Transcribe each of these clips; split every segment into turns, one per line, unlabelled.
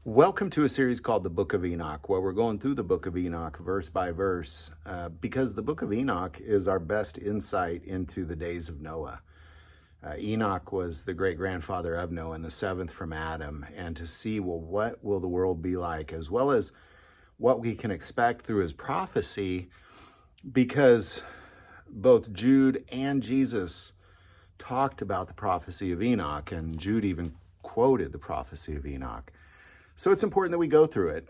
Welcome to a series called the Book of Enoch, where we're going through the Book of Enoch verse by verse, because the Book of Enoch is our best insight into the days of Noah. Enoch was the great-grandfather of Noah and the seventh from Adam, and to see, well, what will the world be like, as well as what we can expect through his prophecy, because both Jude and Jesus talked about the prophecy of Enoch, and Jude even quoted the prophecy of Enoch. So it's important that we go through it.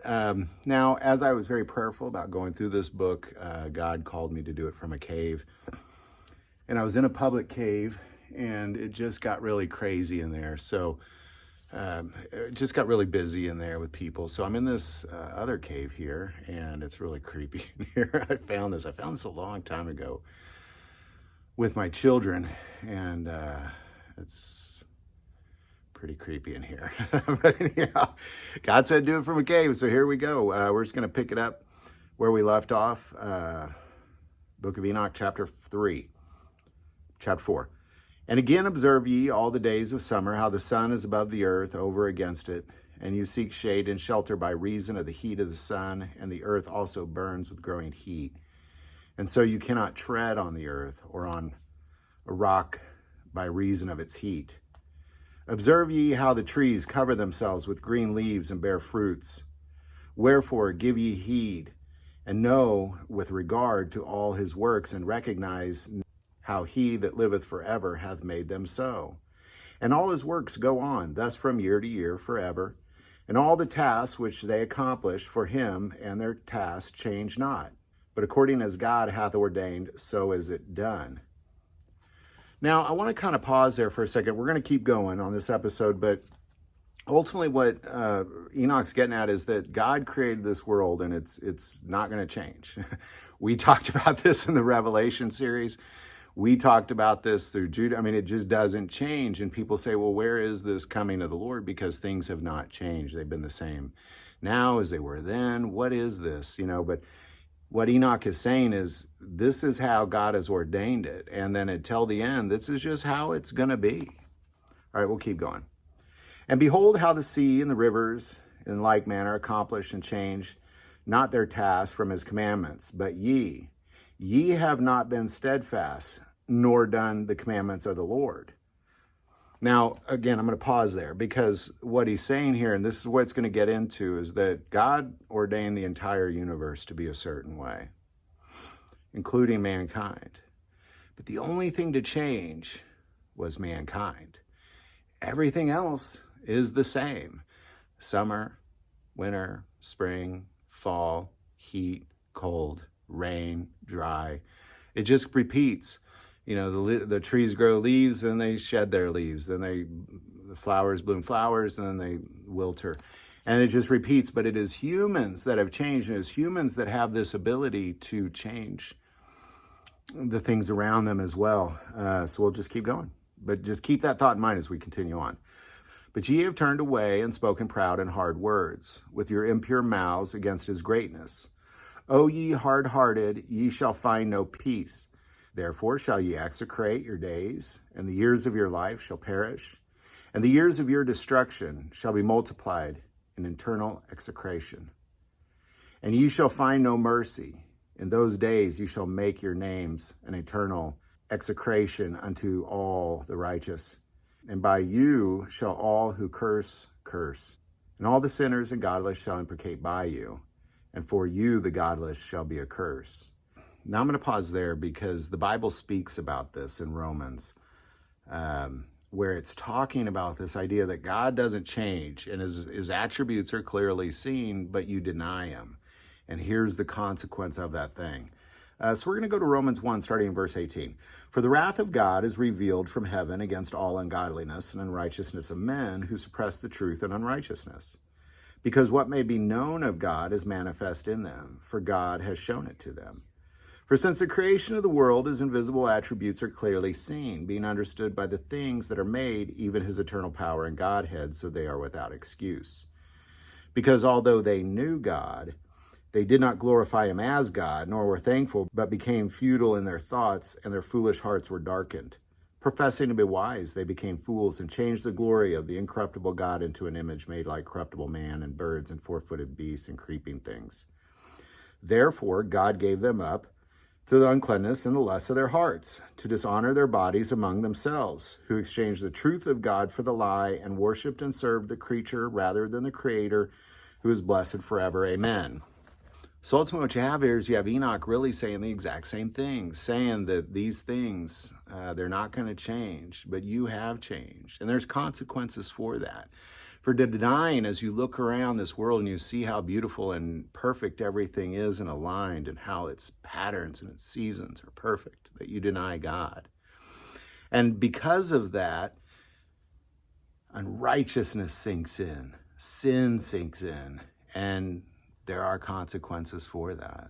Now, as I was very prayerful about going through this book, God called me to do it from a cave. And I was in a public cave, and it just got really crazy in there. So it just got really busy in there with people. So I'm in this other cave here, and it's really creepy in here. I found this a long time ago with my children, and it's pretty creepy in here. But anyhow, God said do it from a cave, so here we go. We're just going to pick it up where we left off. Book of Enoch, chapter 4. And again observe ye all the days of summer, how the sun is above the earth over against it, and you seek shade and shelter by reason of the heat of the sun, and the earth also burns with growing heat. And so you cannot tread on the earth or on a rock by reason of its heat. Observe ye how the trees cover themselves with green leaves and bear fruits. Wherefore give ye heed, and know with regard to all his works, and recognize how he that liveth forever hath made them so. And all his works go on, thus from year to year forever. And all the tasks which they accomplish for him and their tasks change not. But according as God hath ordained, so is it done. Now, I want to kind of pause there for a second. We're going to keep going on this episode, but ultimately what Enoch's getting at is that God created this world, and it's not going to change. We talked about this in the Revelation series. We talked about this through Jude. I mean, it just doesn't change, and people say, well, where is this coming of the Lord? Because things have not changed. They've been the same now as they were then. What is this? But what Enoch is saying is this is how God has ordained it. And then until the end, this is just how it's going to be. All right, we'll keep going. And behold how the sea and the rivers in like manner accomplish and change not their task from his commandments. But ye have not been steadfast, nor done the commandments of the Lord. Now, again, I'm going to pause there, because what he's saying here, and this is what it's going to get into, is that God ordained the entire universe to be a certain way, including mankind. But the only thing to change was mankind. Everything else is the same. Summer, winter, spring, fall, heat, cold, rain, dry. It just repeats. The trees grow leaves, and they shed their leaves. Then the flowers bloom flowers, and then they wilter. And it just repeats. But it is humans that have changed, and it's humans that have this ability to change the things around them as well. So we'll just keep going. But just keep that thought in mind as we continue on. But ye have turned away and spoken proud and hard words with your impure mouths against his greatness. O ye hard-hearted, ye shall find no peace. Therefore shall ye execrate your days, and the years of your life shall perish, and the years of your destruction shall be multiplied in eternal execration. And ye shall find no mercy. In those days you shall make your names an eternal execration unto all the righteous. And by you shall all who curse, and all the sinners and godless shall imprecate by you, and for you the godless shall be a curse. Now I'm going to pause there, because the Bible speaks about this in Romans, where it's talking about this idea that God doesn't change, and his attributes are clearly seen, but you deny him. And here's the consequence of that thing. So we're going to go to Romans 1, starting in verse 18. For the wrath of God is revealed from heaven against all ungodliness and unrighteousness of men who suppress the truth in unrighteousness. Because what may be known of God is manifest in them, for God has shown it to them. For since the creation of the world, his invisible attributes are clearly seen, being understood by the things that are made, even his eternal power and Godhead, so they are without excuse. Because although they knew God, they did not glorify him as God, nor were thankful, but became futile in their thoughts, and their foolish hearts were darkened. Professing to be wise, they became fools and changed the glory of the incorruptible God into an image made like corruptible man and birds and four-footed beasts and creeping things. Therefore, God gave them up to the uncleanness and the lusts of their hearts, to dishonor their bodies among themselves, who exchanged the truth of God for the lie and worshipped and served the creature rather than the Creator, who is blessed forever. Amen. So ultimately what you have here is you have Enoch really saying the exact same thing, saying that these things, they're not going to change, but you have changed. And there's consequences for that. For denying, as you look around this world and you see how beautiful and perfect everything is and aligned and how its patterns and its seasons are perfect, that you deny God. And because of that, unrighteousness sinks in, sin sinks in, and there are consequences for that.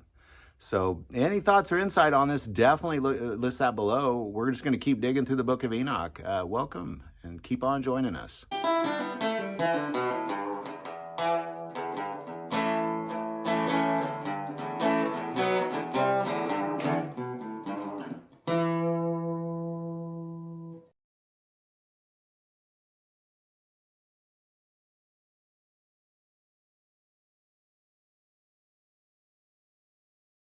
So any thoughts or insight on this, definitely list that below. We're just going to keep digging through the book of Enoch. Welcome and keep on joining us.